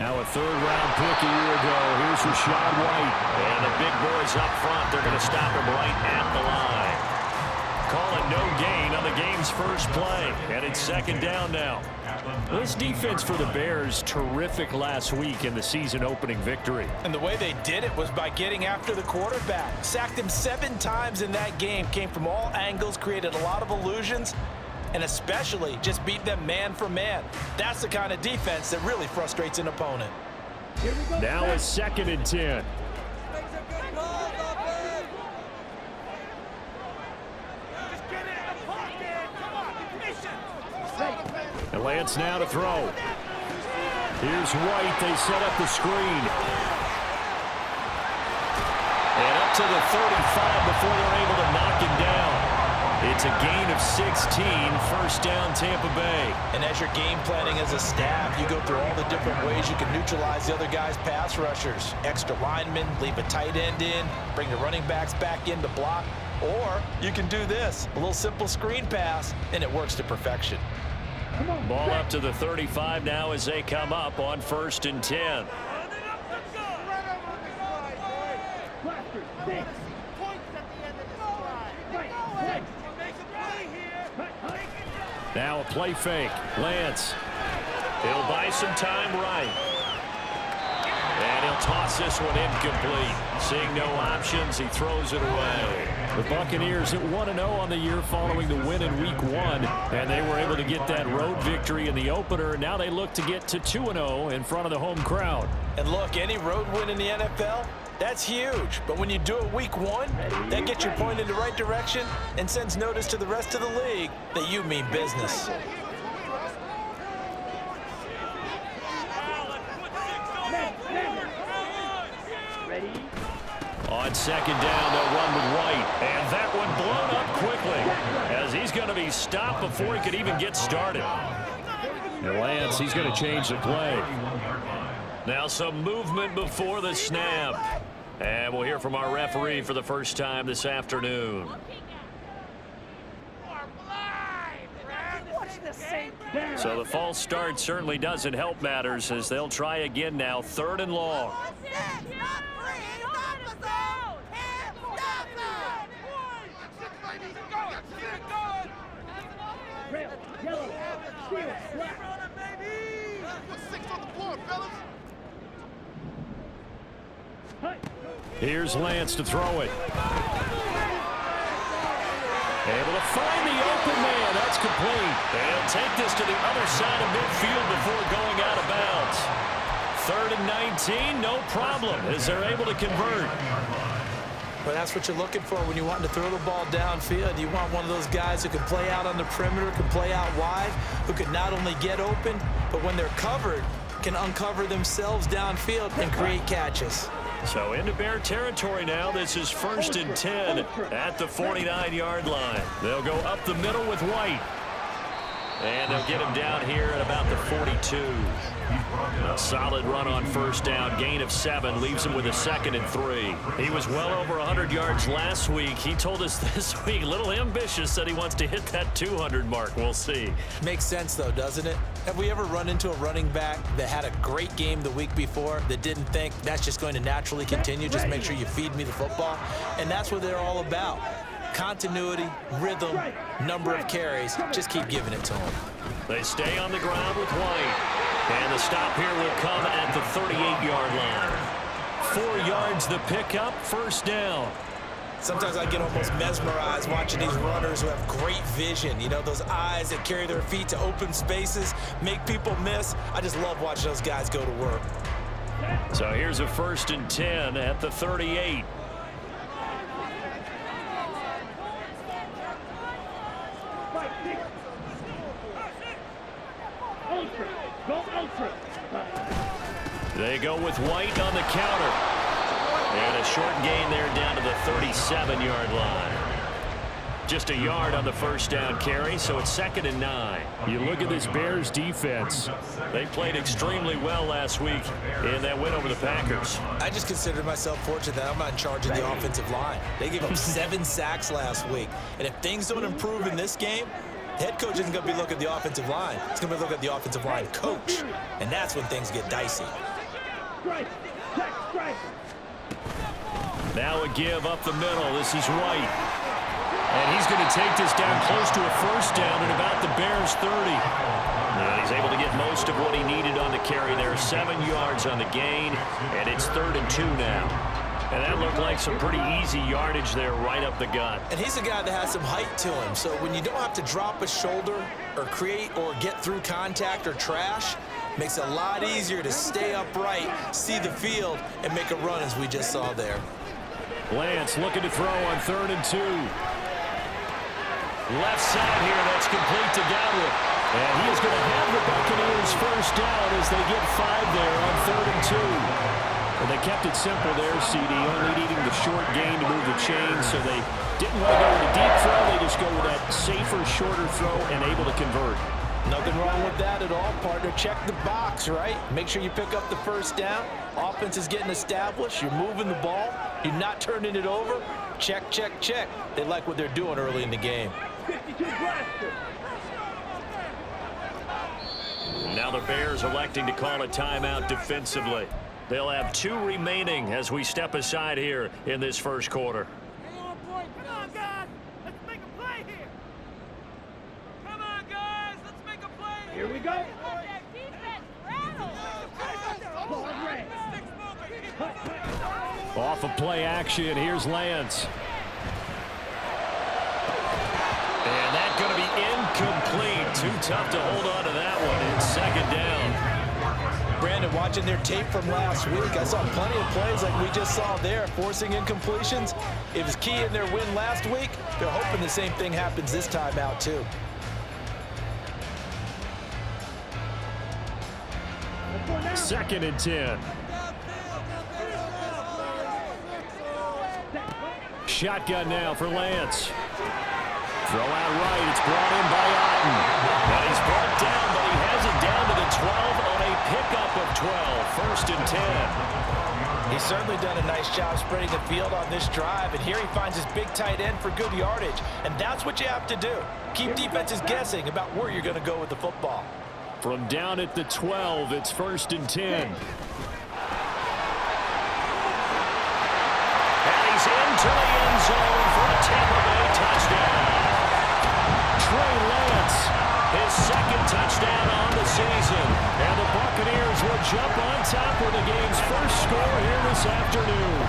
Now a third-round pick a year ago. Here's Rachaad White. And the big boys up front, they're going to stop him right at the line. Call it no gain on the game's first play. And it's second down now. This defense for the Bears, terrific last week in the season-opening victory. And the way they did it was by getting after the quarterback. Sacked him 7 times in that game. Came from all angles, created a lot of illusions, and especially just beat them man for man. That's the kind of defense that really frustrates an opponent. Now a 2nd and 10. And Lance now to throw. Here's White. They set up the screen. And up to the 35 before they're able to knock him down. It's a gain of 16, first down Tampa Bay. And as you're game planning as a staff, you go through all the different ways you can neutralize the other guy's pass rushers. Extra linemen, leave a tight end in, bring the running backs back in to block. Or you can do this, a little simple screen pass, and it works to perfection. Ball up to the 35 now as they come up on 1st and 10. Now a play fake. Lance. He'll buy some time right. And he'll toss this one incomplete. Seeing no options, he throws it away. The Buccaneers at 1-0 on the year following the win in Week 1. And they were able to get that road victory in the opener. Now they look to get to 2-0 in front of the home crowd. And look, any road win in the NFL, that's huge. But when you do it Week 1, that gets you pointed in the right direction and sends notice to the rest of the league that you mean business. On 2nd down, they'll run with White. And that one blown up quickly as he's going to be stopped before he could even get started. And Lance, he's going to change the play. Now some movement before the snap. And we'll hear from our referee for the first time this afternoon. So the false start certainly doesn't help matters as they'll try again now, 3rd and long. Here's Lance to throw it. Able to find the open man. That's complete. They'll take this to the other side of midfield before going out of bounds. 3rd and 19, no problem as they're able to convert. But that's what you're looking for when you want to throw the ball downfield. You want one of those guys who can play out on the perimeter, can play out wide, who can not only get open, but when they're covered, can uncover themselves downfield and create catches. So into Bear territory now. This is 1st and 10 at the 49-yard line. They'll go up the middle with White. And they'll get him down here at about the 42. A solid run on 1st down. Gain of 7 leaves him with a 2nd and 3. He was well over 100 yards last week. He told us this week, a little ambitious, that he wants to hit that 200 mark. We'll see. Makes sense, though, doesn't it? Have we ever run into a running back that had a great game the week before that didn't think that's just going to naturally continue? Just make sure you feed me the football. And that's what they're all about. Continuity, rhythm, number of carries. Just keep giving it to them. They stay on the ground with White. And the stop here will come at the 38-yard line. 4 yards the pickup, 1st down. Sometimes I get almost mesmerized watching these runners who have great vision. You know, those eyes that carry their feet to open spaces, make people miss. I just love watching those guys go to work. So here's a 1st and 10 at the 38. They go with White on the counter. And a short gain there down to the 37-yard line. Just a yard on the 1st down carry, so it's 2nd and 9. You look at this Bears defense. They played extremely well last week in that win over the Packers. I just consider myself fortunate that I'm not in charge of the offensive line. They gave up 7 sacks last week. And if things don't improve in this game, head coach isn't going to be looking at the offensive line. He's going to be looking at the offensive line coach. And that's when things get dicey. Now a give up the middle. This is White. And he's going to take this down close to a first down at about the Bears' 30. And he's able to get most of what he needed on the carry there. 7 yards on the gain, and it's 3rd and 2 now. And that looked like some pretty easy yardage there right up the gut. And he's a guy that has some height to him. So when you don't have to drop a shoulder or create or get through contact or trash, makes it a lot easier to stay upright, see the field, and make a run as we just saw there. Lance looking to throw on 3rd and 2. Left side here, that's complete to Godwin. And he is going to have the Buccaneers first down as they get 5 there on 3rd and 2. And they kept it simple there, CD, only needing the short gain to move the chains, so they didn't want to go with a deep throw. They just go with that safer, shorter throw and able to convert. Nothing wrong with that at all, partner. Check the box, right? Make sure you pick up the first down. Offense is getting established. You're moving the ball. You're not turning it over. Check, check, check. They like what they're doing early in the game. Now the Bears electing to call a timeout defensively. They'll have 2 remaining as we step aside here in this first quarter. Come on, guys. Let's make a play here. Come on, guys. Let's make a play here. Here we go. Off of play action, here's Lance. And that's going to be incomplete. Too tough to hold on to that one. It's 2nd down. Brandon, watching their tape from last week, I saw plenty of plays like we just saw there, forcing incompletions. It was key in their win last week. They're hoping the same thing happens this time out, too. Second and 10. Shotgun now for Lance. Throw out right. It's brought in by Otten. And he's brought down, but he has it down to the 12 on a pickup of 12. 1st and 10. He's certainly done a nice job spreading the field on this drive, and here he finds his big tight end for good yardage. And that's what you have to do. Keep defenses guessing about where you're going to go with the football. From down at the 12, it's 1st and 10. Into the end zone for a Tampa Bay touchdown. Trey Lance, his 2nd touchdown on the season. And the Buccaneers will jump on top with the game's first score here this afternoon.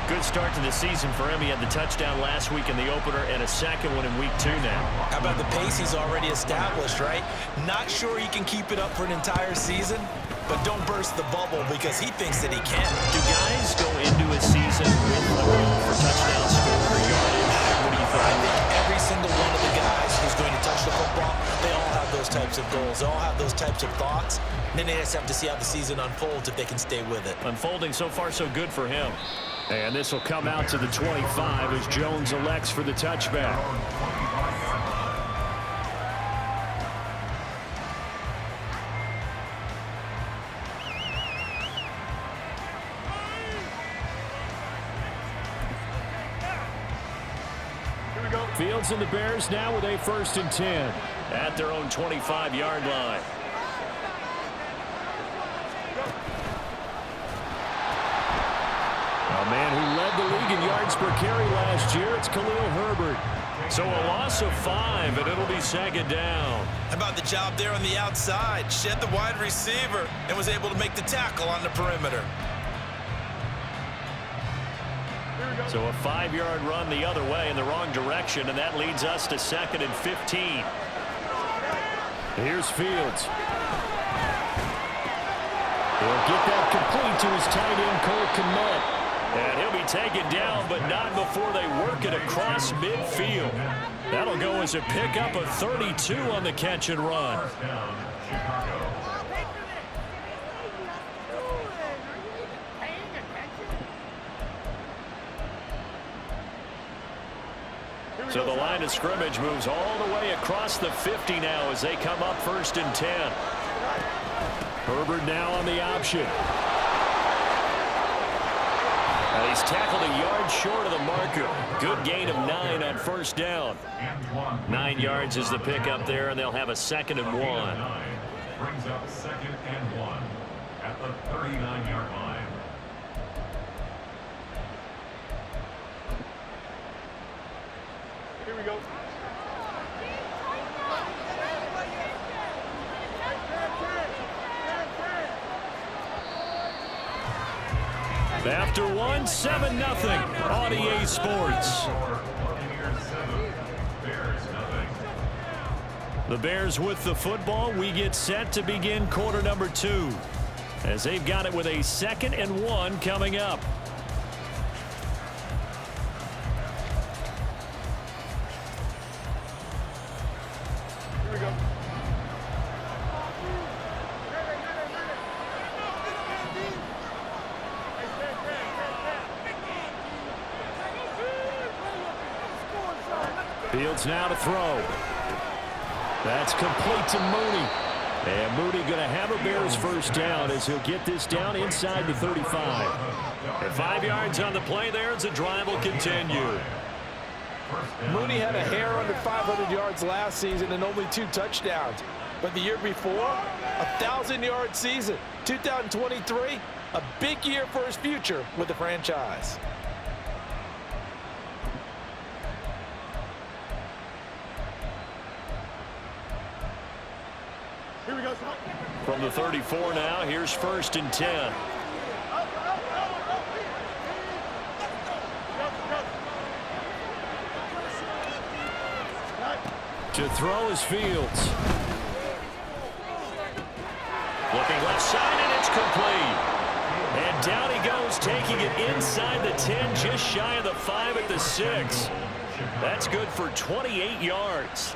Good start to the season for him. He had the touchdown last week in the opener and a second one in week 2 now. How about the pace he's already established, right? Not sure he can keep it up for an entire season, but don't burst the bubble because he thinks that he can. Do guys go into a season with a goal for touchdown score or yardage? What do you think? I think every single one of the guys who's going to touch the football, they all have those types of goals. They all have those types of thoughts. And then they just have to see how the season unfolds if they can stay with it. Unfolding so far so good for him. And this will come out to the 25 as Jones elects for the touchback. Fields and the Bears now with a 1st and 10 at their own 25-yard line. A man who led the league in yards per carry last year, it's Khalil Herbert. So a loss of 5, and it'll be 2nd down. How about the job there on the outside? Shed the wide receiver and was able to make the tackle on the perimeter. So a 5-yard run the other way in the wrong direction, and that leads us to 2nd and 15. Here's Fields. He'll get that complete to his tight end, Cole Kmet. And he'll be taken down, but not before they work it across midfield. That'll go as a pickup of 32 on the catch and run. So the line of scrimmage moves all the way across the 50 now as they come up 1st and 10. Herbert now on the option. And he's tackled a yard short of the marker. Good gain of 9 on 1st down. 9 yards is the pickup there, and they'll have a 2nd and 1. Brings up 2nd and 1 at at the 39-yard line. Here we go. After one, 7-0 on EA Sports. Buccaneers 7, Bears nothing. The Bears with the football. We get set to begin quarter number 2 as they've got it with a 2nd and 1 coming up. Here we go. Fields now to throw. That's complete to Mooney. And Mooney going to have a Bears first down as he'll get this down inside the 35. And 5 yards on the play there as the drive will continue. Mooney had a hair under 500 yards last season and only 2 touchdowns. But the year before, 1,000-yard season. 2023, a big year for his future with the franchise. Here we go. From the 34 now, here's 1st and 10. To throw is Fields. Looking left side, and it's complete. And down he goes, taking it inside the 10, just shy of the 5 at the 6. That's good for 28 yards.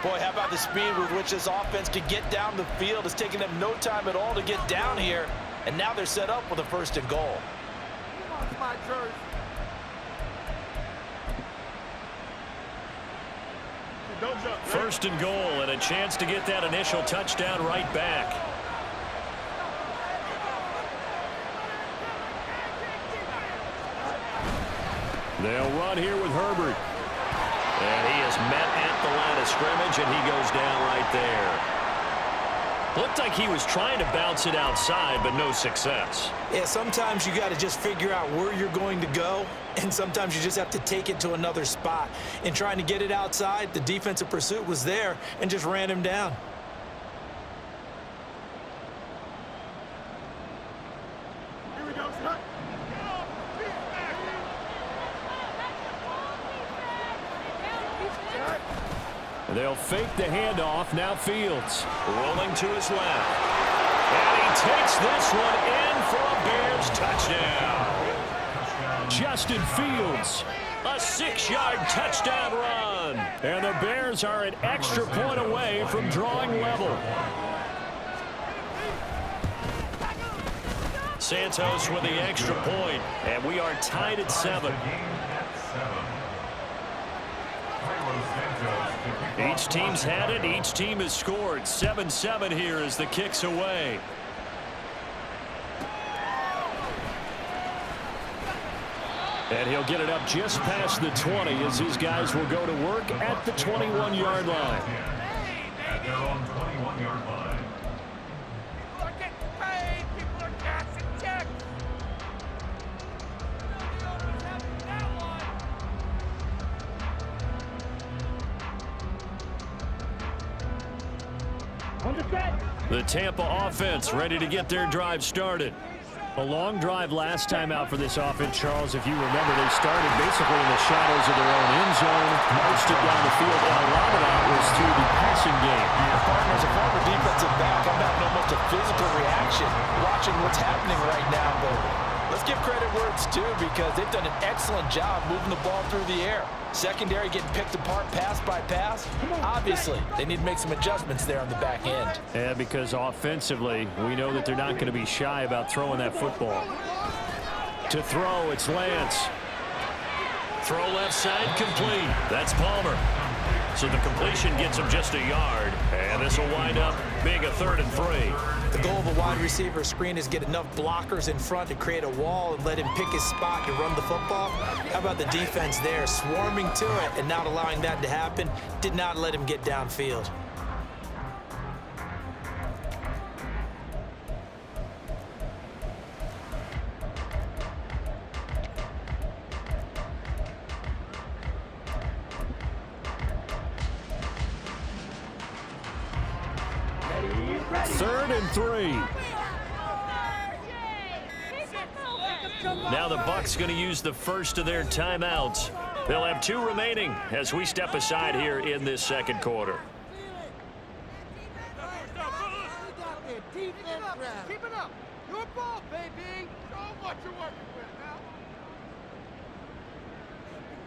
Boy, how about the speed with which this offense could get down the field? It's taken them no time at all to get down here. And now they're set up with a 1st and goal. My jersey. Don't jump. 1st and goal, and a chance to get that initial touchdown right back. They'll run here with Herbert. And he is met at the line of scrimmage, and he goes down right there. Looked like he was trying to bounce it outside, but no success. Yeah, sometimes you got to just figure out where you're going to go, and sometimes you just have to take it to another spot. In trying to get it outside, the defensive pursuit was there and just ran him down. Here we go, son. They'll fake the handoff. Now Fields rolling to his left. And he takes this one in for a Bears touchdown. Justin Fields, a 6-yard touchdown run. And the Bears are an extra point away from drawing level. Santos with the extra point, and we are tied at 7. Each team's had it. Each team has scored. 7-7 here as the kick's away. And he'll get it up just past the 20 as his guys will go to work at the 21-yard line. At their own 21-yard line. People are getting paid. People are cashing checks. They always have that one. The Tampa offense ready to get their drive started. A long drive last time out for this offense, Charles. If you remember, they started basically in the shadows of their own end zone, marched it down the field, and a lot of that was through the passing game. Partners, a former defensive back, I'm having almost a physical reaction watching what's happening right now. But let's give credit where it's due because they've done an excellent job moving the ball through the air. Secondary getting picked apart pass by pass. Obviously, they need to make some adjustments there on the back end. Yeah, because offensively, we know that they're not going to be shy about throwing that football. To throw, it's Lance. Throw left side, complete. That's Palmer. So the completion gets him just a yard, and this will wind up being a 3rd and 3. The goal of a wide receiver screen is get enough blockers in front to create a wall and let him pick his spot to run the football. How about the defense there, swarming to it and not allowing that to happen? Did not let him get downfield. 3rd and 3. Now the Bucs going to use the first of their timeouts. They'll have 2 remaining as we step aside here in this second quarter. Keep it up. Your ball, baby. Show what you're working with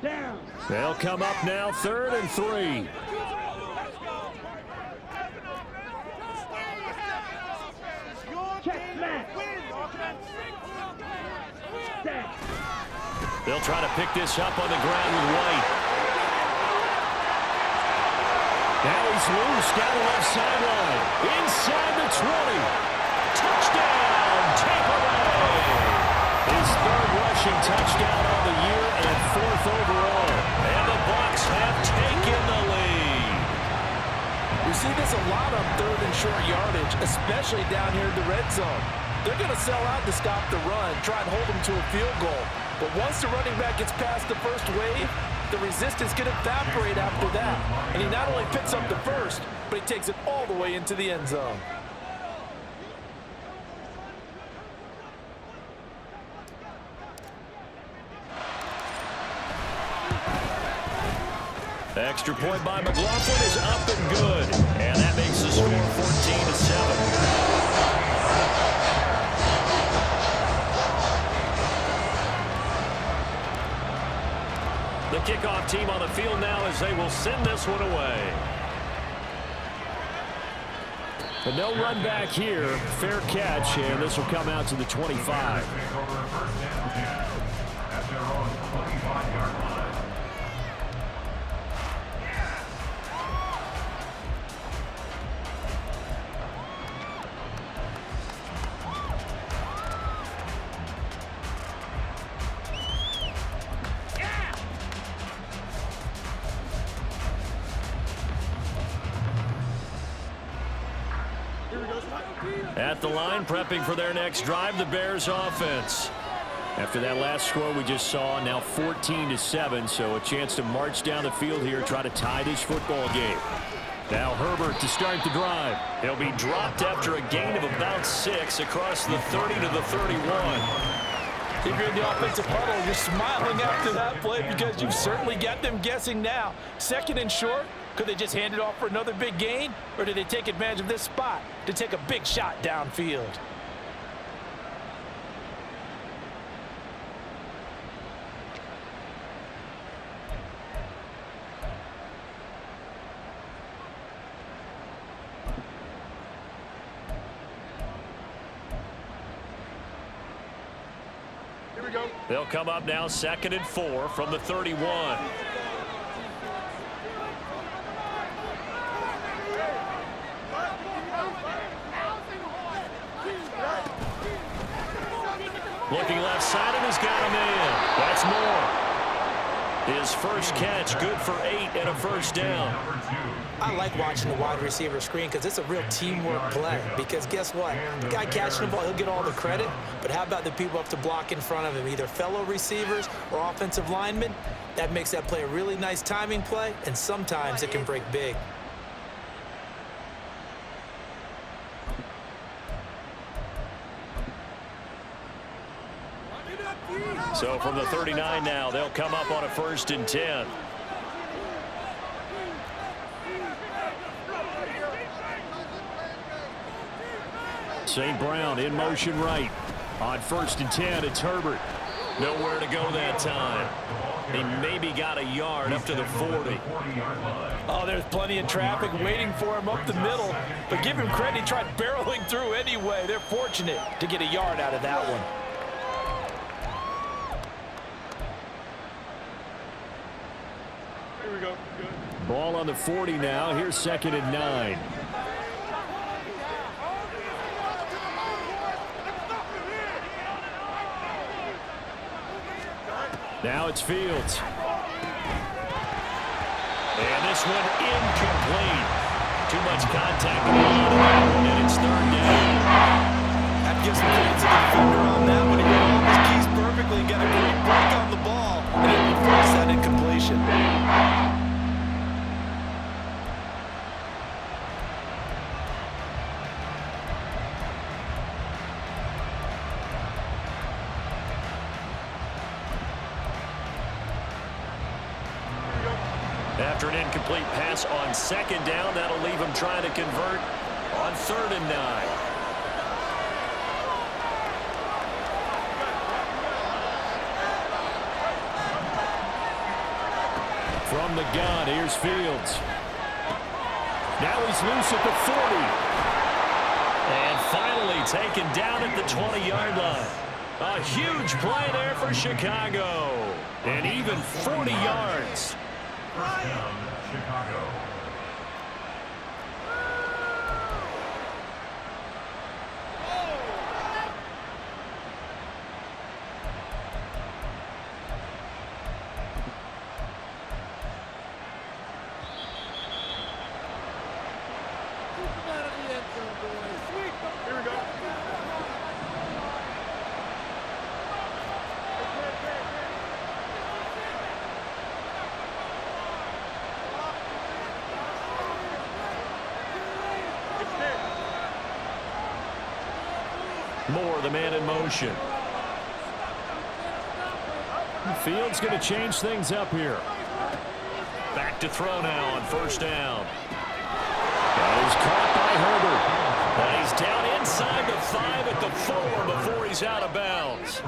now. Down. They'll come up now 3rd and 3. They'll try to pick this up on the ground with White. Now he's loose down the left sideline. Inside the 20. Touchdown, Tampa Bay. His 3rd rushing touchdown of the year and 4th overall. And the Bucs have taken the lead. We see this a lot on 3rd and short yardage, especially down here in the red zone. They're going to sell out to stop the run, try and hold them to a field goal. But once the running back gets past the first wave, the resistance can evaporate after that. And he not only picks up the first, but he takes it all the way into the end zone. Extra point by McLaughlin is up and good. And that makes the score 14-7. The kickoff team on the field now as they will send this one away. But no run back here. Fair catch, and this will come out to the 25. At their own 25-yard line. At the line, prepping for their next drive, the Bears offense. After that last score we just saw, now 14-7, so a chance to march down the field here, try to tie this football game. Now Herbert to start the drive. He'll be dropped after a gain of about 6 across the 30 to the 31. If you're in the offensive huddle, you're smiling after that play because you've certainly got them guessing now. 2nd and short. Could they just hand it off for another big gain? Or did they take advantage of this spot to take a big shot downfield? Here we go. They'll come up now 2nd and 4 from the 31. Looking left side, and he's got a man. That's Moore. His first catch, good for 8 and a first down. I like watching the wide receiver screen because it's a real teamwork play. Because guess what? The guy catching the ball, he'll get all the credit. But how about the people up to block in front of him, either fellow receivers or offensive linemen? That makes that play a really nice timing play, and sometimes it can break big. So from the 39 now, they'll come up on a 1st and 10. St. Brown in motion right. On 1st and 10, it's Herbert. Nowhere to go that time. He maybe got a yard up to the 40. Oh, there's plenty of traffic waiting for him up the middle. But give him credit, he tried barreling through anyway. They're fortunate to get a yard out of that one. Here we go. Good. Ball on the 40 now. Here's 2nd and 9. Now it's Fields. And this one incomplete. Too much contact and it's 3rd down. That gives some credit to the defender on that one. He got all his keys perfectly, got a great break on the ball, and it forced that incompletion. After an incomplete pass on second down, that'll leave him trying to convert on 3rd and 9. From the gun, here's Fields. Now he's loose at the 40. And finally taken down at the 20-yard line. A huge play there for Chicago. And even 40 yards. First down, Chicago. Moore, the man in motion. Fields going to change things up here. Back to throw now on 1st down. That is caught by Herbert. And he's down inside the 5 at the 4 before he's out of bounds.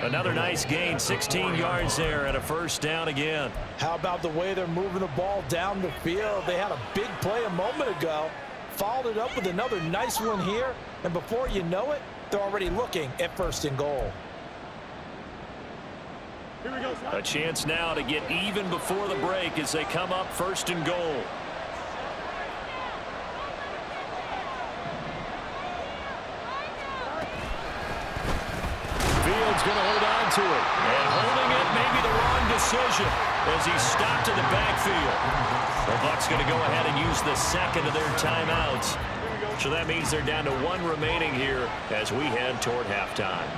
Another nice gain, 16 yards there and a 1st down again. How about the way they're moving the ball down the field? They had a big play a moment ago. Followed it up with another nice one here. And before you know it, they're already looking at 1st and goal. A chance now to get even before the break as they come up 1st and goal. Fields going to hold on to it. And holding it may be the wrong decision as he's stopped in the backfield. The Bucs going to go ahead and use the 2nd of their timeouts. So that means they're down to 1 remaining here as we head toward halftime.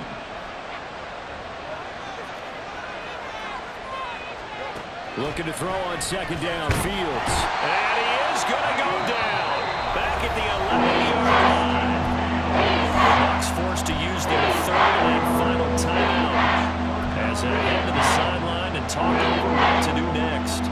Looking to throw on 2nd down, Fields. And he is going to go down. Back at the 11-yard line. The Bucs forced to use their 3rd and final timeout as they head to the sideline and talk over what to do next.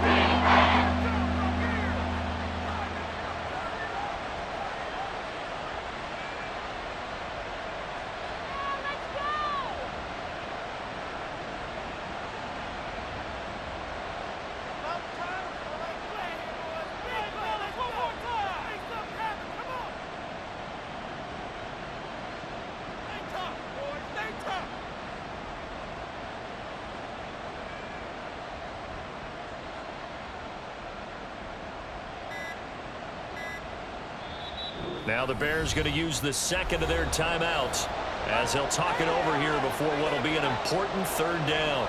Now the Bears going to use the 2nd of their timeouts as they'll talk it over here before what will be an important 3rd down.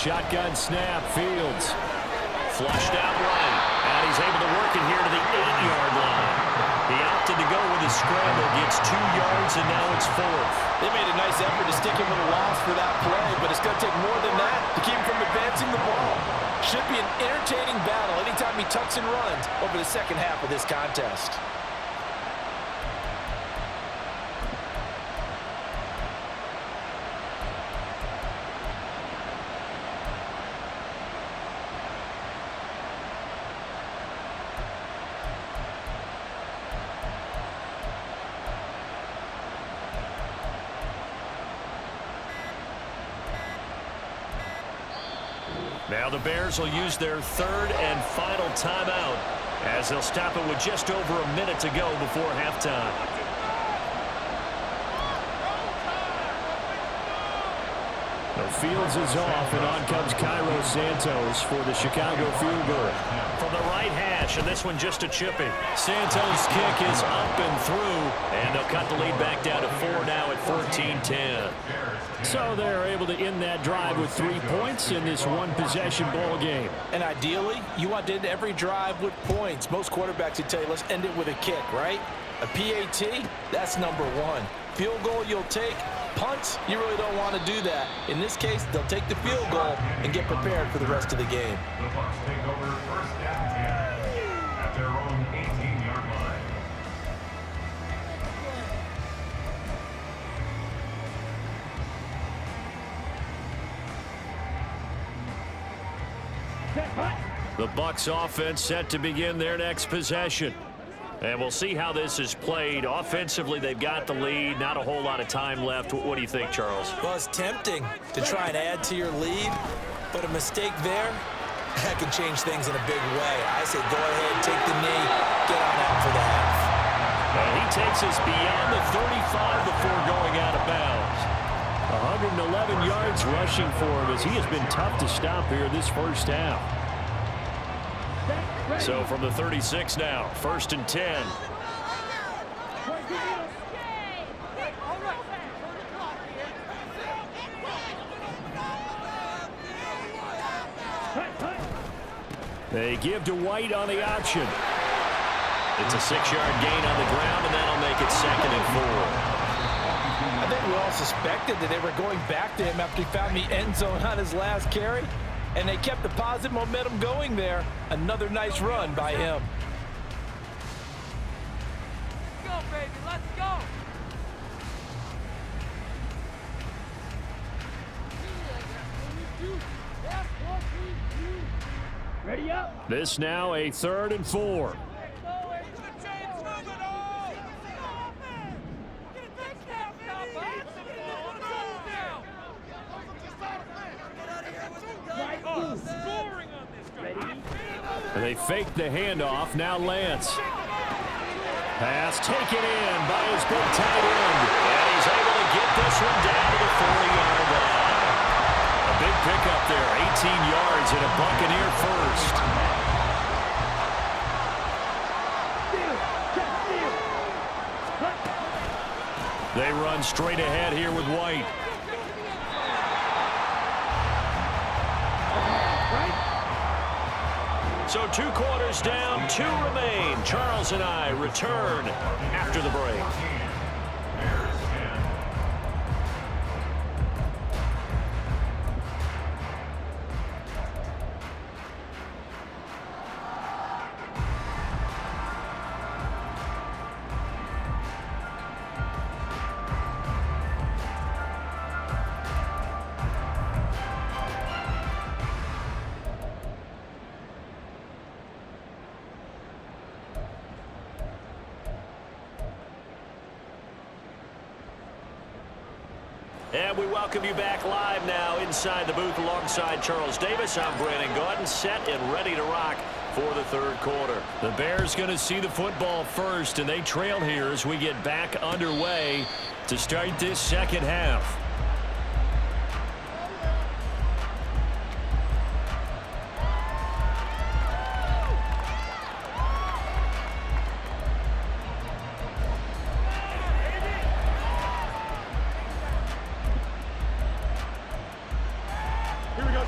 Shotgun snap, Fields. Flushed out right. And he's able to work it here to the 8-yard line. He opted to go with his scramble, gets 2 yards, and now it's 4th. They made a nice effort to stick him with a loss for that play, but it's going to take more than that to keep him from advancing the ball. Should be an entertaining battle anytime he tucks and runs over the 2nd half of this contest. Now the Bears will use their 3rd and final timeout as they'll stop it with just over a minute to go before halftime. The Fields is off, and on comes Cairo Santos for the Chicago field goal. From the right hash, and this one just a chipping. Santos' kick is up and through, and they'll cut the lead back down to 4 now at 14-10. So they're able to end that drive with 3 points in this one-possession ball game. And ideally, you want to end every drive with points. Most quarterbacks would tell you, let's end it with a kick, right? A PAT, that's number one. Field goal you'll take. Punts, you really don't want to do that. In this case, they'll take the field goal and get prepared for the rest of the game. The Bucs take over first down 10 at their own 18-yard line. The Bucs offense set to begin their next possession. And we'll see how this is played. Offensively, they've got the lead. Not a whole lot of time left. What do you think, Charles? Well, it's tempting to try and add to your lead, but a mistake there, that can change things in a big way. I say go ahead, take the knee, get on out for the half. And he takes us beyond the 35 before going out of bounds. 111 yards rushing for him as he has been tough to stop here this first half. So from the 36 now, 1st and 10. They give to White on the option. It's a 6-yard gain on the ground, and that'll make it 2nd and 4. I think we all suspected that they were going back to him after he found the end zone on his last carry. And they kept the positive momentum going there. Another nice run by him. Let's go, baby. Let's go. Ready up. This now a 3rd and 4. And they fake the handoff. Now Lance. Pass taken in by his big tight end. And he's able to get this one down to the 40-yard line. A big pickup there. 18 yards and a Buccaneer first. They run straight ahead here with White. So 2 quarters down, 2 remain. Charles and I return after the break. And we welcome you back live now inside the booth alongside Charles Davis. I'm Brandon Gaudin, set and ready to rock for the 3rd quarter. The Bears going to see the football first, and they trail here as we get back underway to start this 2nd half.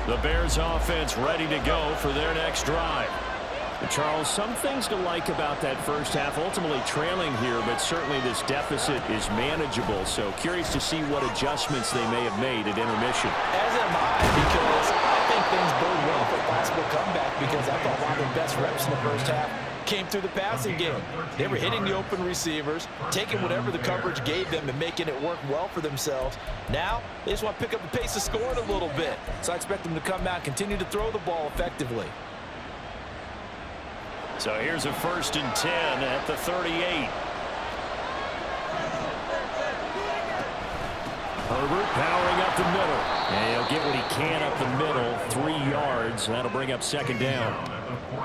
The Bears offense ready to go for their next drive. Charles, some things to like about that first half. Ultimately trailing here, but certainly this deficit is manageable. So curious to see what adjustments they may have made at intermission. As am I, because I think things bode well for a possible comeback, because I thought one of their best reps in the first half came through the passing game. They were hitting the open receivers, taking whatever the coverage gave them and making it work well for themselves. Now, they just want to pick up the pace of scoring a little bit. So I expect them to come out and continue to throw the ball effectively. So here's a 1st and 10 at the 38. Herbert powering up the middle. And he'll get what he can up the middle, 3 yards. That'll bring up 2nd down.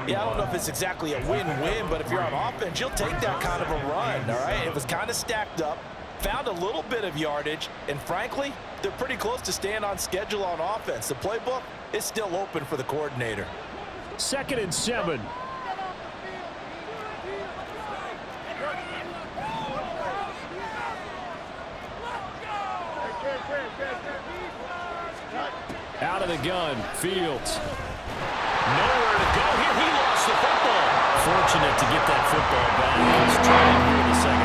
Yeah, I don't know if it's exactly a win-win, but if you're on offense, you'll take that kind of a run, all right? It was kind of stacked up, found a little bit of yardage, and frankly, they're pretty close to staying on schedule on offense. The playbook is still open for the coordinator. 2nd and 7. Out of the gun, Fields. Nowhere to go here. He lost the football. Fortunate to get that football back. He's trying here in the 2nd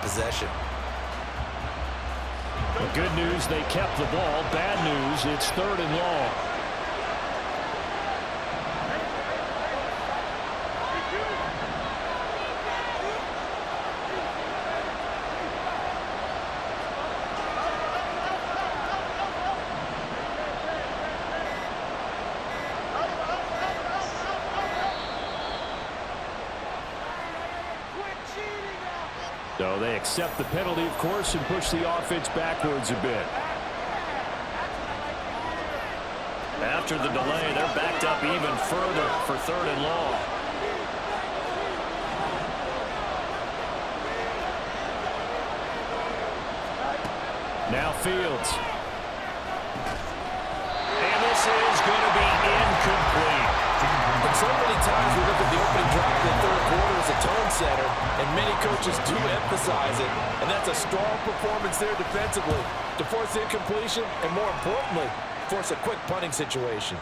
possession. Good news, they kept the ball. Bad news, it's 3rd and long. So they accept the penalty, of course, and push the offense backwards a bit. After the delay, they're backed up even further for 3rd and long. Now Fields. And this is going to be incomplete. And so many times we look at the opening drive of the 3rd quarter as a tone setter, and many coaches do emphasize it, and that's a strong performance there defensively to force incompletion and, more importantly, force a quick punting situation.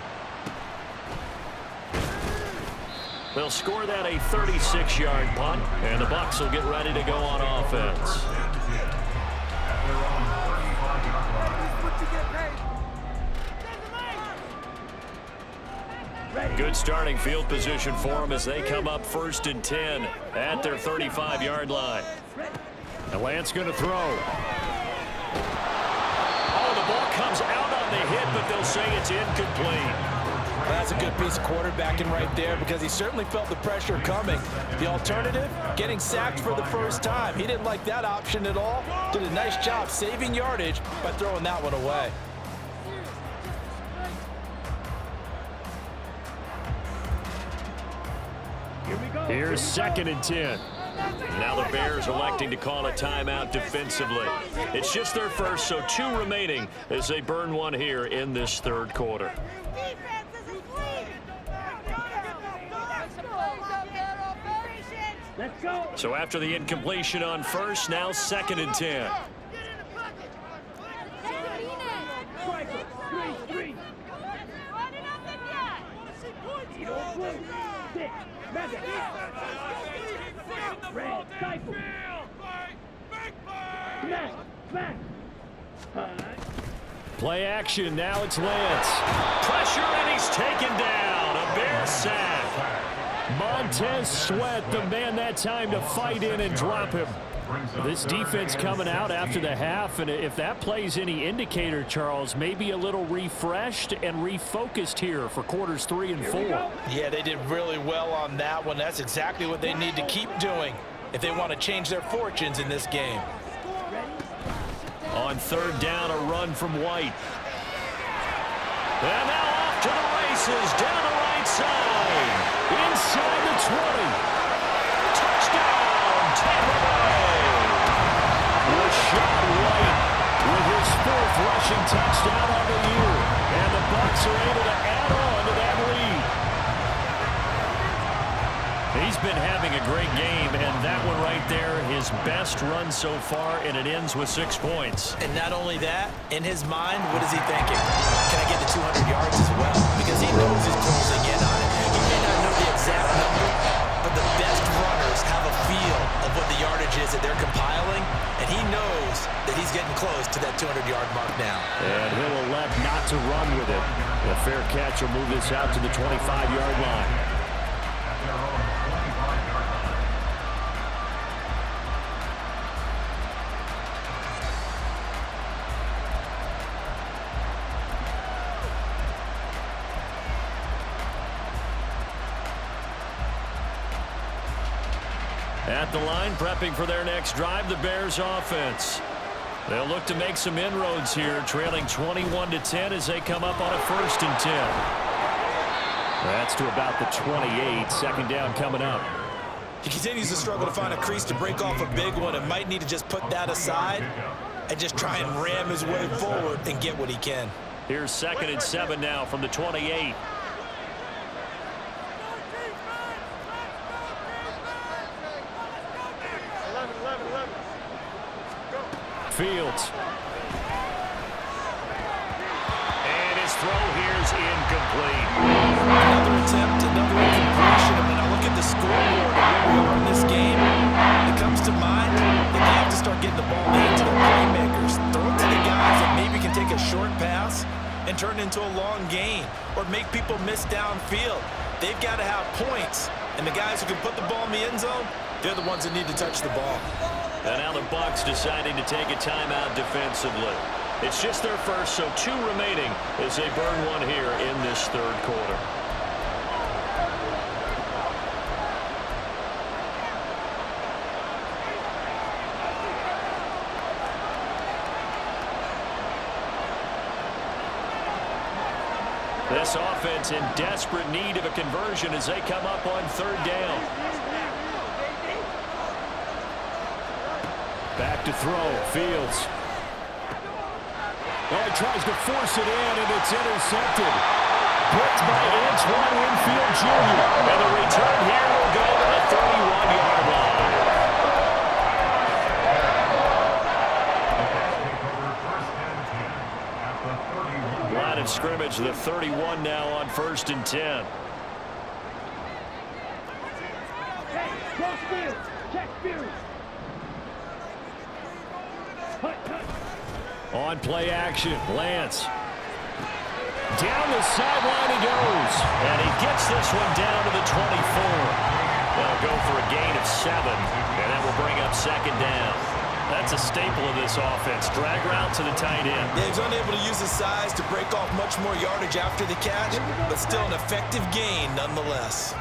They'll score that a 36-yard punt, and the Bucs will get ready to go on offense. Good starting field position for them as they come up 1st and 10 at their 35-yard line. And Lance going to throw. Oh, the ball comes out on the hit, but they'll say it's incomplete. That's a good piece of quarterbacking right there because he certainly felt the pressure coming. The alternative, getting sacked for the first time. He didn't like that option at all. Did a nice job saving yardage by throwing that one away. Here's 2nd and 10. Now the Bears electing to call a timeout defensively. It's just their first, so 2 remaining as they burn one here in this 3rd quarter. So after the incompletion on 1st, now 2nd and 10. Play action, now it's Lance. Pressure, and he's taken down. A Bear sack. Montez Sweat, the man that time to fight in and drop him. This defense coming out after the half, and if that plays any indicator, Charles, maybe a little refreshed and refocused here for quarters 3 and 4. Yeah, they did really well on that one. That's exactly what they need to keep doing if they want to change their fortunes in this game. On 3rd down, a run from White. And now off to the races, down the right side. Inside the 20. Touchdown, Tampa Bay. Rashad White with his 4th rushing touchdown on the year. And the Bucs are able to add on to that lead. He's been having a great game, and that one right there, his best run so far, and it ends with 6 points. And not only that, in his mind, what is he thinking? Can I get to 200 yards as well? Because he knows he's closing in on it. He may not know the exact number, but the best runners have a feel of what the yardage is that they're compiling, and he knows that he's getting close to that 200-yard mark now. And he'll elect not to run with it. The fair catch will move this out to the 25-yard line. At the line, prepping for their next drive, the Bears offense. They'll look to make some inroads here, trailing 21-10 as they come up on a 1st and 10. That's to about the 28. 2nd down coming up. He continues to struggle to find a crease to break off a big one and might need to just put that aside and just try and ram his way forward and get what he can. Here's 2nd and 7 now from the 28. Fields. And his throw here's incomplete. Another attempt, another incompletion. And when I look at the scoreboard and where we are in this game, it comes to mind that they have to start getting the ball into their playmakers. Throw it to the guys that maybe can take a short pass and turn it into a long gain or make people miss downfield. They've got to have points. And the guys who can put the ball in the end zone, they're the ones that need to touch the ball. And now the Bucs deciding to take a timeout defensively. It's just their first, so 2 remaining as they burn one here in this third quarter. This offense in desperate need of a conversion as they come up on 3rd down. Back to throw. Fields. Oh, he tries to force it in, and it's intercepted. Blitzed by Antoine Winfield Jr. And the return here will go to the 31-yard line. Line of scrimmage, the 31 now on 1st and 10. Cross field. Check field. On play action, Lance. Down the sideline he goes. And he gets this one down to the 24. They'll go for a gain of 7. And that will bring up 2nd down. That's a staple of this offense. Drag route to the tight end. Yeah, he's unable to use his size to break off much more yardage after the catch, but still an effective gain nonetheless.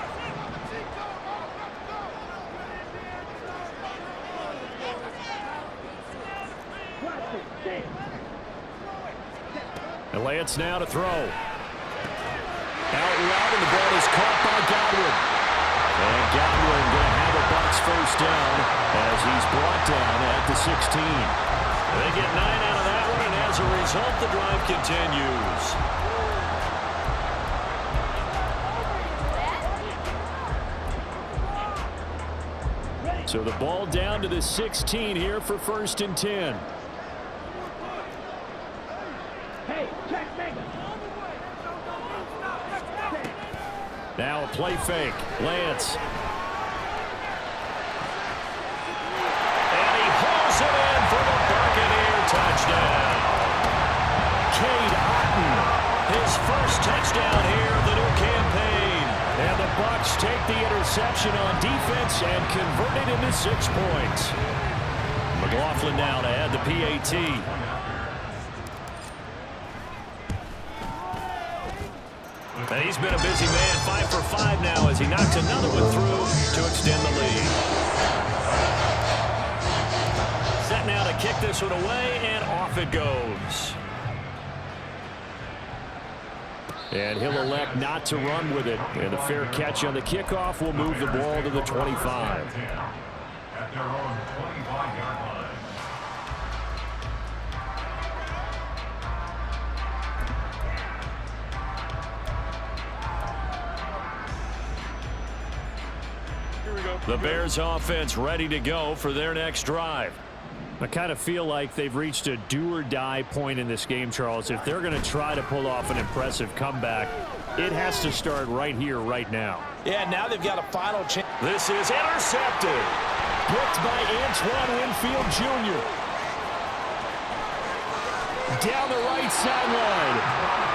And Lance now to throw. Out route, and the ball is caught by Godwin. And Godwin going to have a Bucs first down as he's brought down at the 16. They get 9 out of that one, and as a result, the drive continues. So the ball down to the 16 here for 1st and 10. Now a play fake. Lance. And he hauls it in for the Buccaneer touchdown. Cade Otton, his first touchdown here of the new campaign. And the Bucs take the interception on defense and convert it into 6 points. McLaughlin now to add the PAT. And he's been a busy man, 5 for 5 now as he knocks another one through to extend the lead. Set now to kick this one away, and off it goes. And he'll elect not to run with it. And the fair catch on the kickoff will move the ball to the 25. At their own 25-yard line. The Bears offense ready to go for their next drive. I kind of feel like they've reached a do-or-die point in this game, Charles. If they're going to try to pull off an impressive comeback, it has to start right here, right now. Yeah, now they've got a final chance. This is intercepted. Picked by Antoine Winfield Jr. Down the right sideline.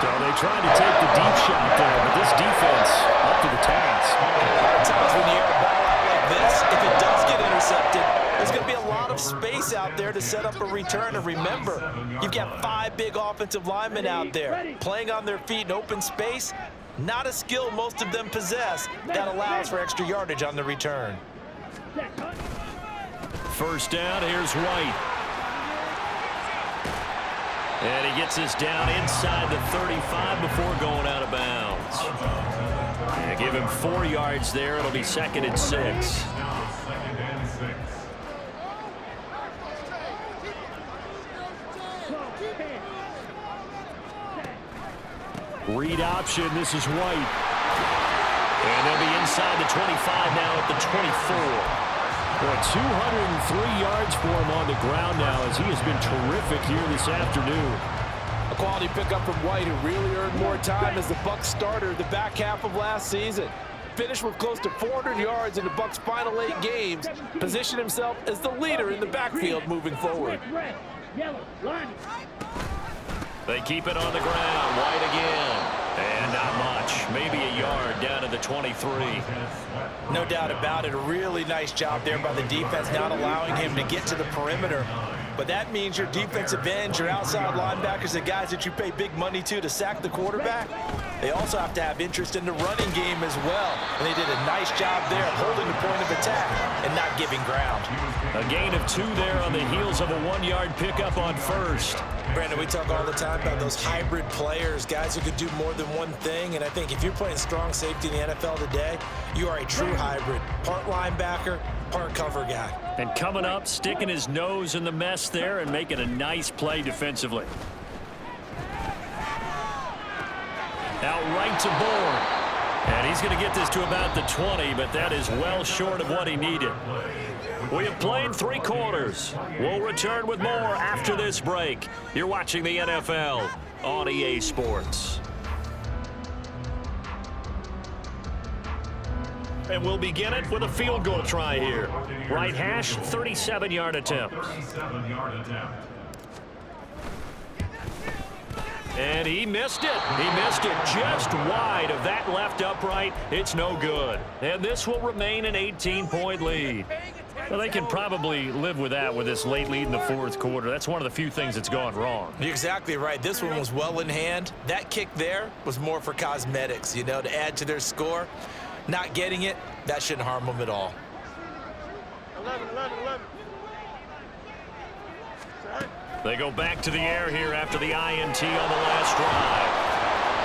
So they tried to take the deep shot there, but this defense up to the task. Sometimes when you air a ball out like this, if it does get intercepted, there's going to be a lot of space out there to set up a return. And remember, you've got 5 big offensive linemen out there playing on their feet in open space. Not a skill most of them possess that allows for extra yardage on the return. First down, here's White. And he gets this down inside the 35 before going out of bounds. And give him 4 yards there. It'll be 2nd and 6. Read option. This is White. And they'll be inside the 25 now at the 24. Boy, 203 yards for him on the ground now as he has been terrific here this afternoon. A quality pickup from White, who really earned more time as the Bucs starter the back half of last season. finished with close to 400 yards in the Bucs' final 8 games, positioned himself as the leader in the backfield moving forward. They keep it on the ground. White again. And not much. Maybe a yard down to the 23. No doubt about it. A really nice job there by the defense, not allowing him to get to the perimeter. But that means your defensive ends, your outside linebackers, the guys that you pay big money to sack the quarterback, they also have to have interest in the running game as well. And they did a nice job there holding the point of attack and not giving ground. A gain of 2 there on the heels of a 1-yard pickup on first. Brandon, we talk all the time about those hybrid players, guys who could do more than one thing. And I think if you're playing strong safety in the NFL today, you are a true hybrid. Part linebacker, part cover guy. And coming up, sticking his nose in the mess there and making a nice play defensively. Out right to Bourne. And he's going to get this to about the 20, but that is well short of what he needed. We have played 3 quarters. We'll return with more after this break. You're watching the NFL on EA Sports. And we'll begin it with a field goal try here. Right hash, 37-yard attempt. And he missed it. He missed it just wide of that left upright. It's no good. And this will remain an 18-point lead. Well, they can probably live with that with this late lead in the 4th quarter. That's one of the few things that's gone wrong. You're exactly right. This one was well in hand. That kick there was more for cosmetics, you know, to add to their score. Not getting it, that shouldn't harm them at all. 11. They go back to the air here after the INT on the last drive.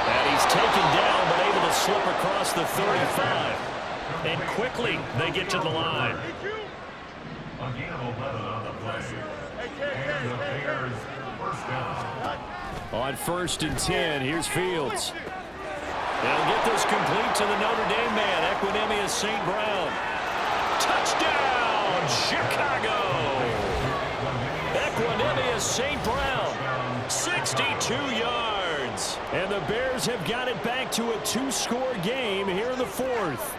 And he's taken down but able to slip across the 35. And quickly they get to the line. A gain of 11 on the play. And the Bears first down. On 1st and 10, here's Fields. They'll get this complete to the Notre Dame man, Equinemius St. Brown. Touchdown, Chicago! Equinemius St. Brown, 62 yards. And the Bears have got it back to a 2-score game here in the 4th.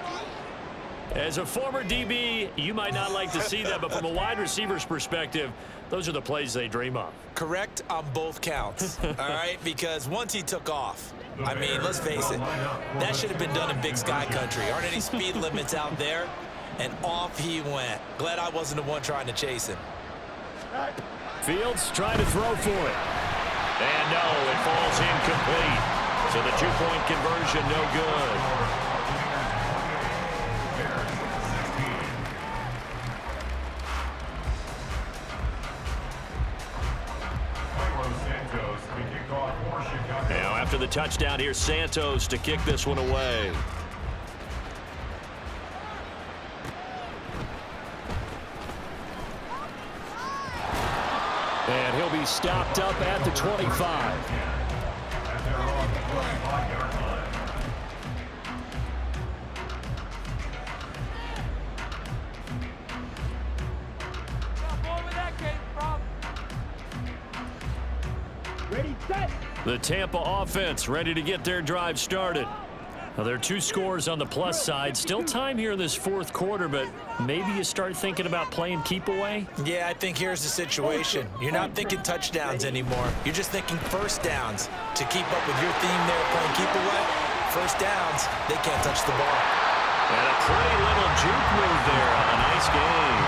As a former DB, you might not like to see that, but from a wide receiver's perspective, those are the plays they dream of. Correct on both counts, all right? Because once he took off, I mean, let's face it, that should have been done in Big Sky Country. Aren't any speed limits out there? And off he went. Glad I wasn't the one trying to chase him. Fields trying to throw for it. And no, it falls incomplete. So the 2-point conversion, no good. Now after the touchdown, here's Santos to kick this one away. And he'll be stopped up at the 25. The Tampa offense ready to get their drive started. Now, there are 2 scores on the plus side. Still time here in this 4th quarter, but maybe you start thinking about playing keep away? Yeah, I think here's the situation. You're not thinking touchdowns anymore. You're just thinking first downs. To keep up with your theme there playing keep away, first downs, they can't touch the ball. And a pretty little juke move there on a nice game.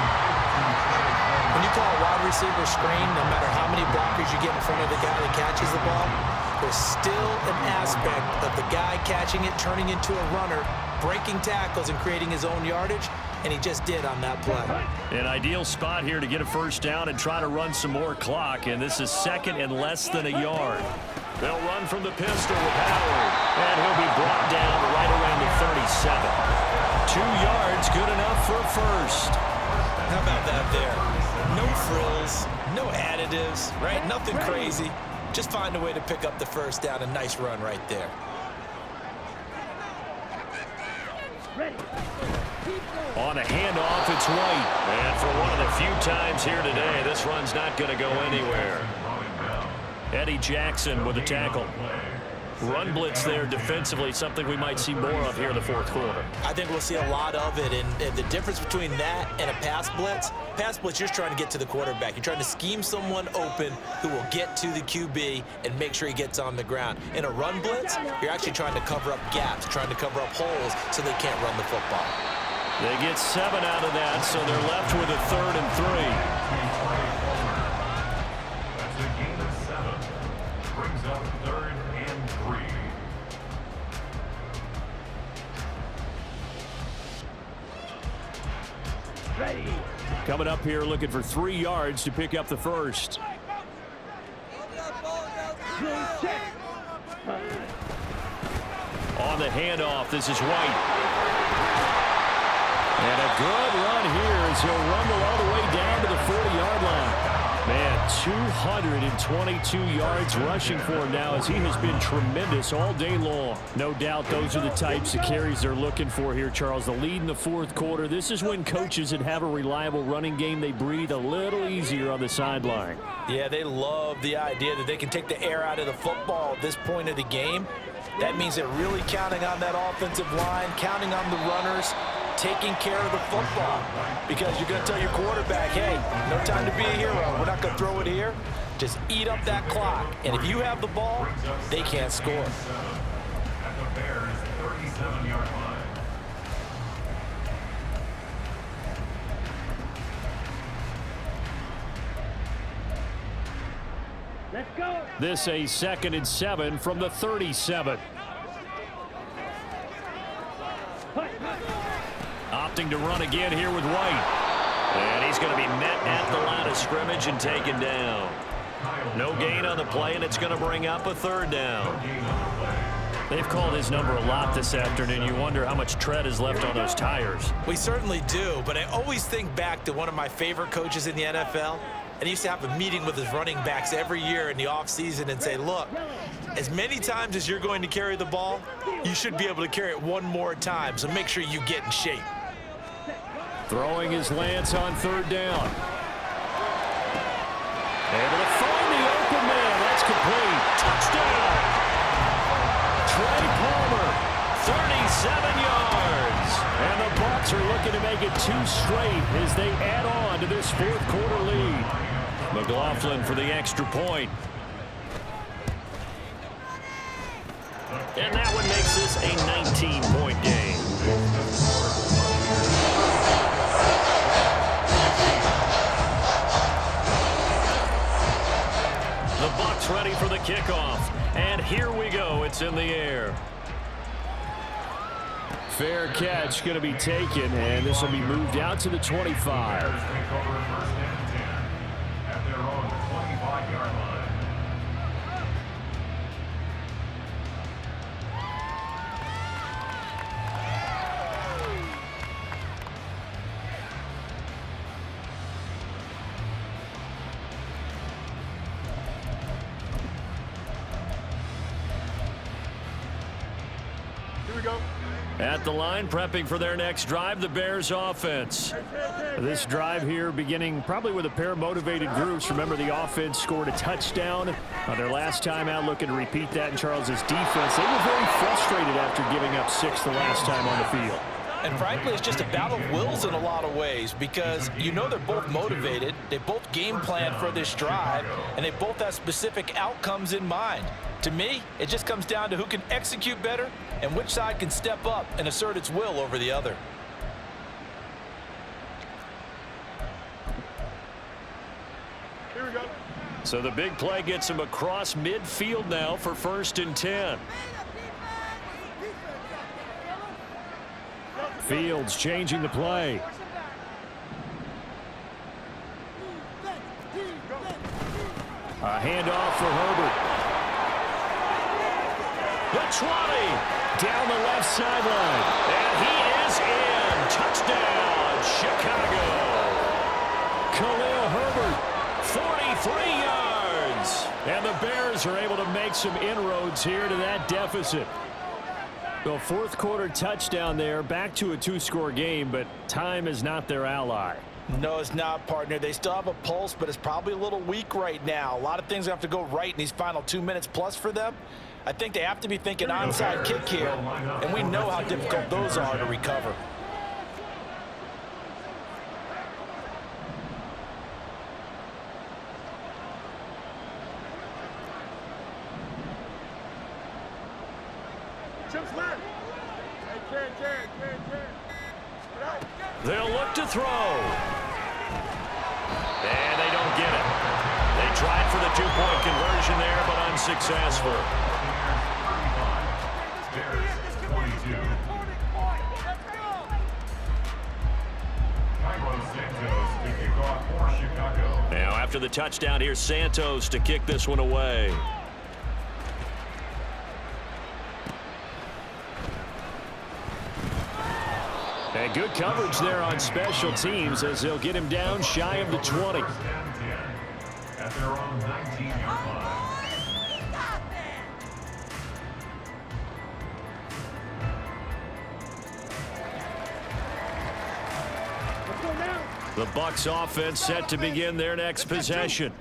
When you call a wide receiver screen, no matter how many blockers you get in front of the guy that catches the ball, there's still an aspect of the guy catching it, turning into a runner, breaking tackles and creating his own yardage, and he just did on that play. An ideal spot here to get a first down and try to run some more clock, and this is 2nd and less than a yard. They'll run from the pistol with Howard, and he'll be brought down right around the 37. 2 yards, good enough for a first. How about that there? No frills, no additives, right? Nothing crazy. Just find a way to pick up the first down. A nice run right there. On a handoff, it's White. And for one of the few times here today, this run's not going to go anywhere. Eddie Jackson with a tackle. Run blitz there defensively, something we might see more of here in the fourth quarter. I think we'll see a lot of it, and the difference between that and a pass blitz, you're trying to get to the quarterback. You're trying to scheme someone open who will get to the QB and make sure he gets on the ground. In a run blitz, you're actually trying to cover up gaps, trying to cover up holes so they can't run the football. They get 7 out of that, so they're left with a 3rd and 3. That's a gain of 7. Brings up 3rd and 3. Ready. Coming up here looking for 3 yards to pick up the first. On the handoff, this is White. And a good run here as he'll rumble all the way down to the 40-yard line. Man, 222 yards rushing for him now as he has been tremendous all day long. No doubt those are the types of carries they're looking for here, Charles. The lead in the fourth quarter. This is when coaches that have a reliable running game, they breathe a little easier on the sideline. Yeah, they love the idea that they can take the air out of the football at this point of the game. That means they're really counting on that offensive line, counting on the runners, taking care of the football, because you're going to tell your quarterback, hey, no time to be a hero. We're not going to throw it here. Just eat up that clock. And if you have the ball, they can't score. At the Bears' 37-yard line. Let's go. This a 2nd and 7 from the 37. Opting to run again here with White. And he's going to be met at the line of scrimmage and taken down. No gain on the play, and it's going to bring up a 3rd down. They've called his number a lot this afternoon. You wonder how much tread is left on those tires. We certainly do, but I always think back to one of my favorite coaches in the NFL. And he used to have a meeting with his running backs every year in the offseason and say, look, as many times as you're going to carry the ball, you should be able to carry it one more time, so make sure you get in shape. Throwing his Lance on 3rd down. Able to find the open man. That's complete. Touchdown. Trey Palmer, 37 yards. And the Bucs are looking to make it 2 straight as they add on to this fourth quarter lead. McLaughlin for the extra point. And that one makes this a 19-point game. The Bucs ready for the kickoff. And here we go. It's in the air. Fair catch going to be taken, and this will be moved out to the 25. At the line, prepping for their next drive, the Bears offense. This drive here beginning probably with a pair of motivated groups. Remember, the offense scored a touchdown on their last time out, looking to repeat that in Charles's defense. They were very frustrated after giving up 6 the last time on the field. And frankly, it's just a battle of wills in a lot of ways, because you know they're both motivated, they both game plan for this drive, and they both have specific outcomes in mind. To me, it just comes down to who can execute better and which side can step up and assert its will over the other. Here we go. So the big play gets him across midfield now for 1st and 10. Fields changing the play. A handoff for Herbert. The 20 down the left sideline. And he is in. Touchdown, Chicago. Khalil Herbert, 43 yards. And the Bears are able to make some inroads here to that deficit. The fourth quarter touchdown there, back to a 2-score game, but time is not their ally. No, it's not, partner. They still have a pulse, but it's probably a little weak right now. A lot of things have to go right in these final 2 minutes plus for them. I think they have to be thinking onside kick here, and we know how difficult those are to recover. They'll look to throw. And they don't get it. They tried for the two-point conversion there, but unsuccessful. Now after the touchdown, here's Santos to kick this one away. And good coverage there on special teams as they'll get him down shy of the 20. At their own 19-yard line. The Bucs offense set to begin their next possession.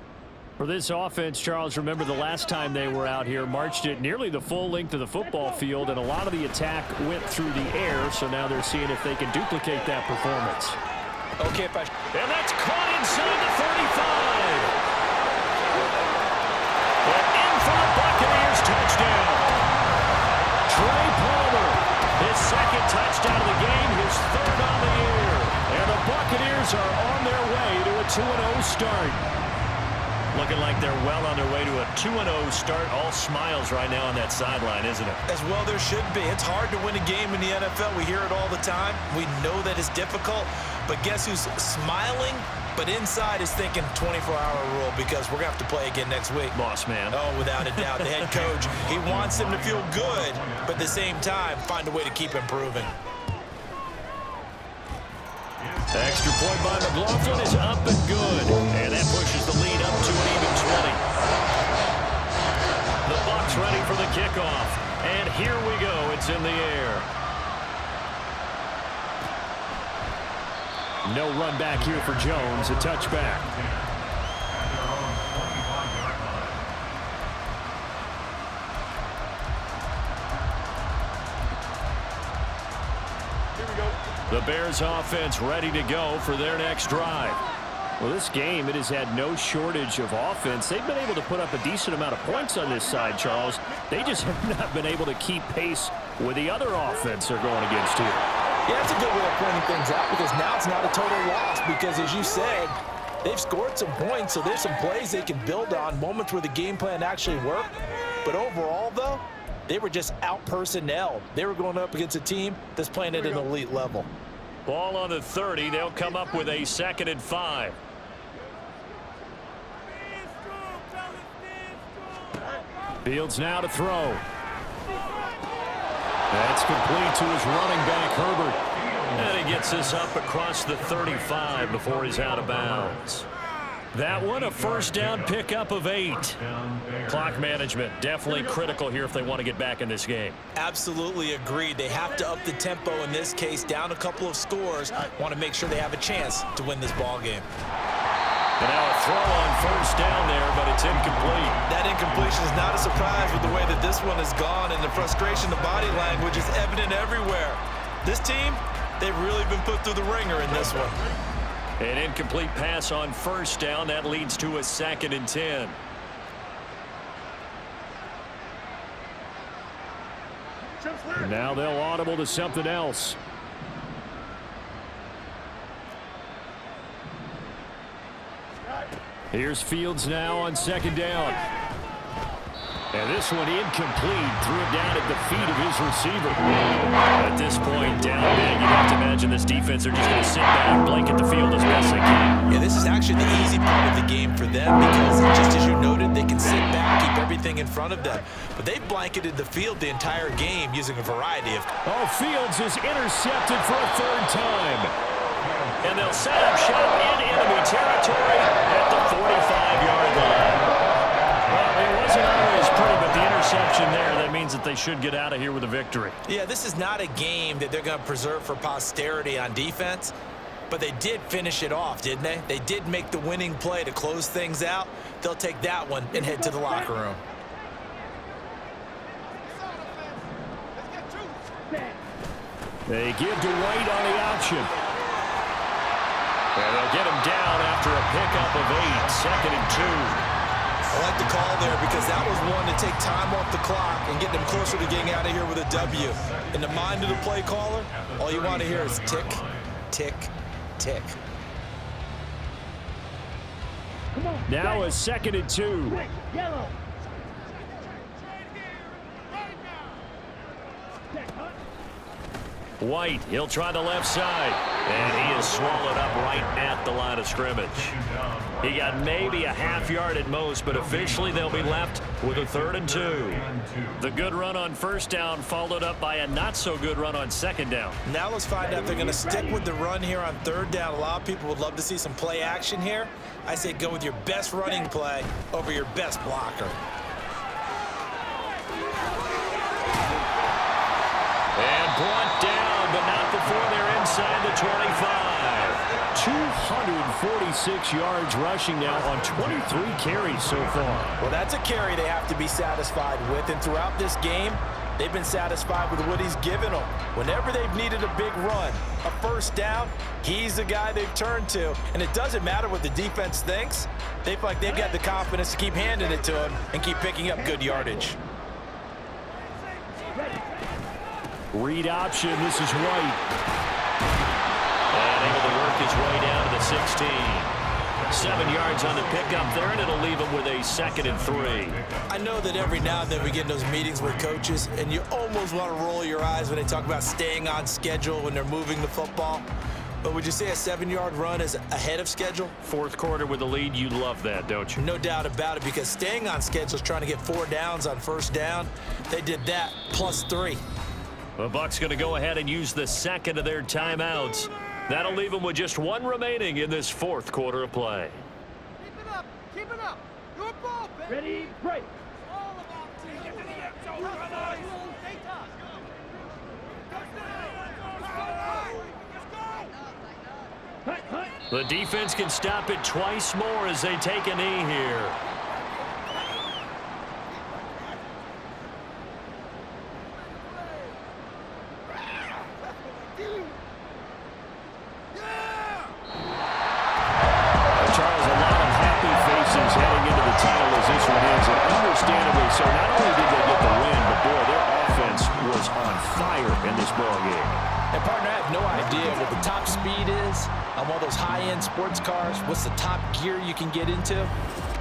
For this offense, Charles, remember the last time they were out here, marched it nearly the full length of the football field, and a lot of the attack went through the air, so now they're seeing if they can duplicate that performance. Okay, and that's caught inside the 35. And in for the Buccaneers touchdown. Trey Palmer, his second touchdown of the game, his third on the year. And the Buccaneers are on their way to a 2-0 start. Looking like they're well on their way to a 2-0 start. All smiles right now on that sideline, isn't it? As well there should be. It's hard to win a game in the NFL. We hear it all the time. We know that it's difficult. But guess who's smiling? But inside is thinking 24-hour rule because we're going to have to play again next week. Boss man. Oh, without a doubt. The head coach, he wants them to feel good, but at the same time, find a way to keep improving. Extra point by McLaughlin is up and good. And that pushes the lead up to an even 20. The Bucs ready for the kickoff. And here we go. It's in the air. No run back here for Jones. A touchback. The Bears offense ready to go for their next drive. Well, this game, it has had no shortage of offense. They've been able to put up a decent amount of points on this side, Charles. They just have not been able to keep pace with the other offense they're going against here. Yeah, that's a good way of pointing things out because now it's not a total loss because, as you said, they've scored some points, so there's some plays they can build on, moments where the game plan actually worked. But overall, though, they were just out-personnelled. They were going up against a team that's playing at an elite level. Ball on the 30. They'll come up with a 2nd and 5. Fields now to throw. That's complete to his running back, Herbert. And he gets this up across the 35 before he's out of bounds. That one, a first down pickup of 8. Clock management definitely critical here if they want to get back in this game. Absolutely agreed. They have to up the tempo in this case, down a couple of scores. Want to make sure they have a chance to win this ball game. And now a throw on first down there, but it's incomplete. That incompletion is not a surprise with the way that this one has gone, and the frustration, the body language is evident everywhere. This team, they've really been put through the ringer in this one. An incomplete pass on first down. That leads to a 2nd and 10. Now they'll audible to something else. Here's Fields now on 2nd down. And this one incomplete. Threw it down at the feet of his receiver. At this point, down big, you'd have to imagine this defense are just going to sit back, blanket the field as best they can. Yeah, this is actually the easy part of the game for them because, just as you noted, they can sit back, keep everything in front of them. But they've blanketed the field the entire game using a variety of... Oh, Fields is intercepted for a 3rd time. And they'll set up shop in enemy territory at the 45-yard line. Well, it wasn't always pretty, but the interception there, that means that they should get out of here with a victory. Yeah, this is not a game that they're going to preserve for posterity on defense. But they did finish it off, didn't they? They did make the winning play to close things out. They'll take that one and head to the locker room. They give to White on the option. And they'll get him down after a pickup of 8, 2nd and 2. I like the call there because that was one to take time off the clock and get them closer to getting out of here with a W. In the mind of the play caller, all you want to hear is tick, tick, tick. Now a 2nd and 2. Yellow. White, he'll try the left side. And he is swallowed up right at the line of scrimmage. He got maybe a half yard at most, but officially they'll be left with a 3rd and 2. The good run on 1st down followed up by a not-so-good run on 2nd down. Now let's find out if they're going to stick with the run here on 3rd down. A lot of people would love to see some play action here. I say go with your best running play over your best blocker. And brought down, but not before they're inside the 25. 246 yards rushing now on 23 carries so far. Well, that's a carry they have to be satisfied with, and throughout this game, they've been satisfied with what he's given them. Whenever they've needed a big run, a 1st down, he's the guy they've turned to. And it doesn't matter what the defense thinks. They feel like they've got the confidence to keep handing it to him and keep picking up good yardage. Read option, this is White. And able to work his way down to the 16. 7 yards on the pickup there, and it'll leave him with a 2nd and 3. I know that every now and then we get in those meetings with coaches, and you almost want to roll your eyes when they talk about staying on schedule when they're moving the football. But would you say a 7-yard run is ahead of schedule? 4th quarter with the lead, you love that, don't you? No doubt about it, because staying on schedule is trying to get 4 downs on 1st down. They did that plus 3. The Bucs going to go ahead and use the 2nd of their timeouts. That'll leave them with just 1 remaining in this 4th quarter of play. Keep it up. Keep it up. Your ball, baby. Ready, break. It's all about team. Get to the end zone. Come on. Stay tough. Let's go. The defense can stop it twice more as they take a knee here. Understandably so. Not only did they get the win, but boy, their offense was on fire in this ball game. And partner, I have no idea what the top speed is on one of those high-end sports cars. What's the top gear you can get into?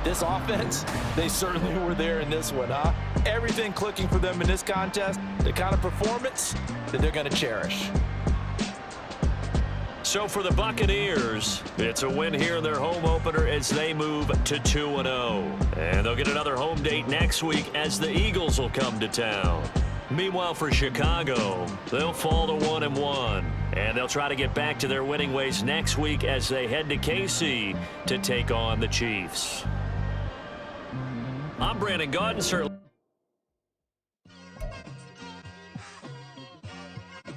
This offense, they certainly were there in this one, huh? Everything clicking for them in this contest, the kind of performance that they're going to cherish. So for the Buccaneers, it's a win here in their home opener as they move to 2-0. And they'll get another home date next week as the Eagles will come to town. Meanwhile, for Chicago, they'll fall to 1-1. And they'll try to get back to their winning ways next week as they head to KC to take on the Chiefs. I'm Brandon Gaudin.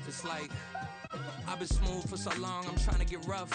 It's like I've been smooth for so long, I'm trying to get rough.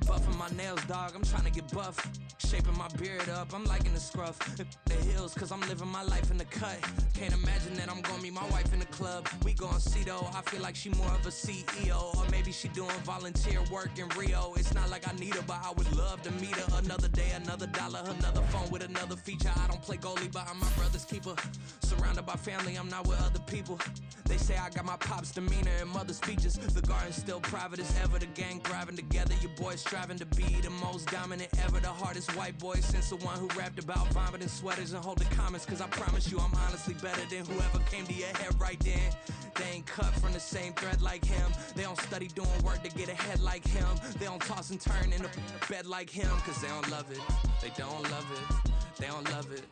Buffing my nails, dog, I'm trying to get buff. Shaping my beard up, I'm liking the scruff. The hills, cause I'm living my life in the cut. Can't imagine that I'm gonna meet my wife in the club. We gon' see though, I feel like she more of a CEO. Or maybe she doing volunteer work in Rio. It's not like I need her, but I would love to meet her. Another day, another dollar, another phone with another feature. I don't play goalie, but I'm my brother's keeper. Surrounded by family, I'm not with other people. They say I got my pop's demeanor and mother's features. The garden's still private as ever, the gang thriving together. Your boys striving to be the most dominant ever. The hardest white boy since the one who rapped about vomiting sweaters and hold the comments. Cause I promise you I'm honestly better than whoever came to your head right then. They ain't cut from the same thread like him. They don't study doing work to get ahead like him. They don't toss and turn in the bed like him. Cause they don't love it. They don't love it. They don't love it.